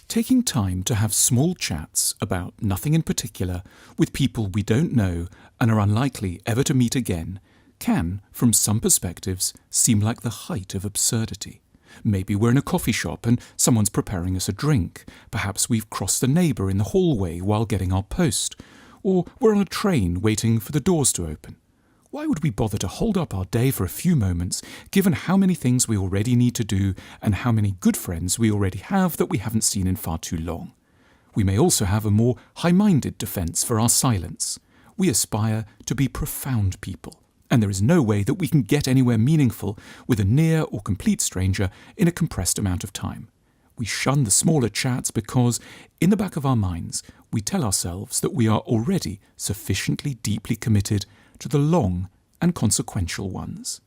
Taking time to have small chats about nothing in particular with people we don't know and are unlikely ever to meet again can, from some perspectives, seem like the height of absurdity. Maybe we're in a coffee shop and someone's preparing us a drink. Perhaps we've crossed a neighbour in the hallway while getting our post. Or we're on a train waiting for the doors to open. Why would we bother to hold up our day for a few moments, given how many things we already need to do and how many good friends we already have that we haven't seen in far too long? We may also have a more high-minded defence for our silence. We aspire to be profound people, and there is no way that we can get anywhere meaningful with a near or complete stranger in a compressed amount of time. We shun the smaller chats because, in the back of our minds, we tell ourselves that we are already sufficiently deeply committed to the long and consequential ones.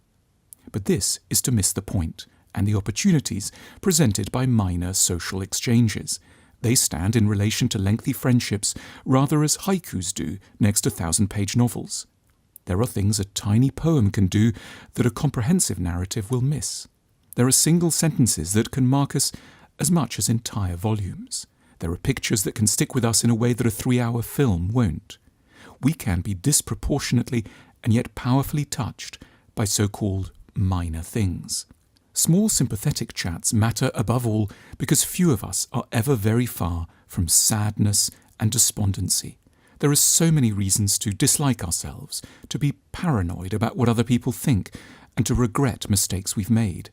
But this is to miss the point and the opportunities presented by minor social exchanges. They stand in relation to lengthy friendships rather as haikus do next to 1,000-page novels. There are things a tiny poem can do that a comprehensive narrative will miss. There are single sentences that can mark us as much as entire volumes. There are pictures that can stick with us in a way that a 3-hour film won't. We can be disproportionately and yet powerfully touched by so-called minor things. Small sympathetic chats matter above all because few of us are ever very far from sadness and despondency. There are so many reasons to dislike ourselves, to be paranoid about what other people think, and to regret mistakes we've made.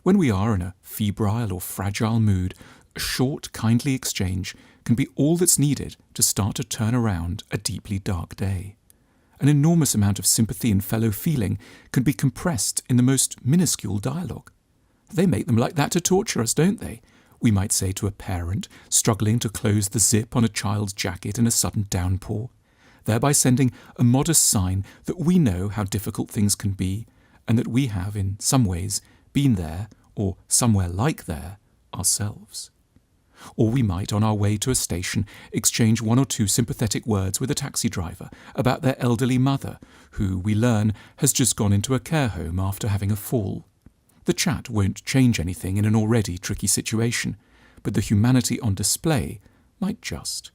When we are in a febrile or fragile mood, a short, kindly exchange can be all that's needed to start to turn around a deeply dark day. An enormous amount of sympathy and fellow feeling can be compressed in the most minuscule dialogue. They make them like that to torture us, don't they? We might say to a parent struggling to close the zip on a child's jacket in a sudden downpour, thereby sending a modest sign that we know how difficult things can be and that we have, in some ways, been there or somewhere like there ourselves. Or we might, on our way to a station, exchange 1 or 2 sympathetic words with a taxi driver about their elderly mother, who, we learn, has just gone into a care home after having a fall. The chat won't change anything in an already tricky situation, but the humanity on display might just.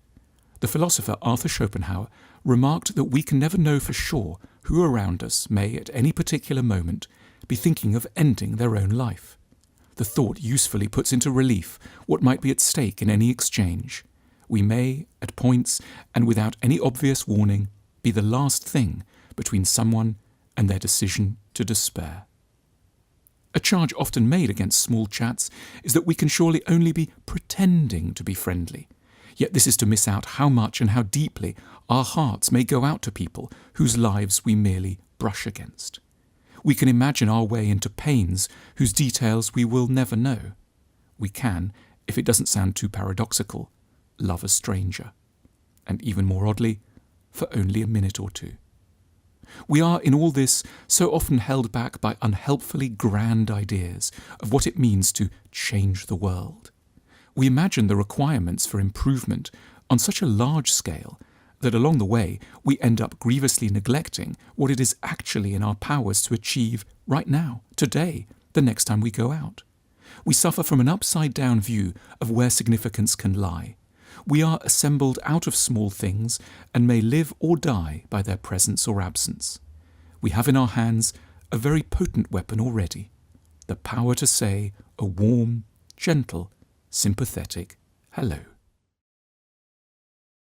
The philosopher Arthur Schopenhauer remarked that we can never know for sure who around us may, at any particular moment, be thinking of ending their own life. The thought usefully puts into relief what might be at stake in any exchange. We may, at points and without any obvious warning, be the last thing between someone and their decision to despair. A charge often made against small chats is that we can surely only be pretending to be friendly. Yet this is to miss out how much and how deeply our hearts may go out to people whose lives we merely brush against. We can imagine our way into pains whose details we will never know. We can, if it doesn't sound too paradoxical, love a stranger. And even more oddly, for only a minute or two. We are, in all this, so often held back by unhelpfully grand ideas of what it means to change the world. We imagine the requirements for improvement on such a large scale that along the way we end up grievously neglecting what it is actually in our powers to achieve right now, today, the next time we go out. We suffer from an upside-down view of where significance can lie. We are assembled out of small things and may live or die by their presence or absence. We have in our hands a very potent weapon already, the power to say a warm, gentle, sympathetic hello.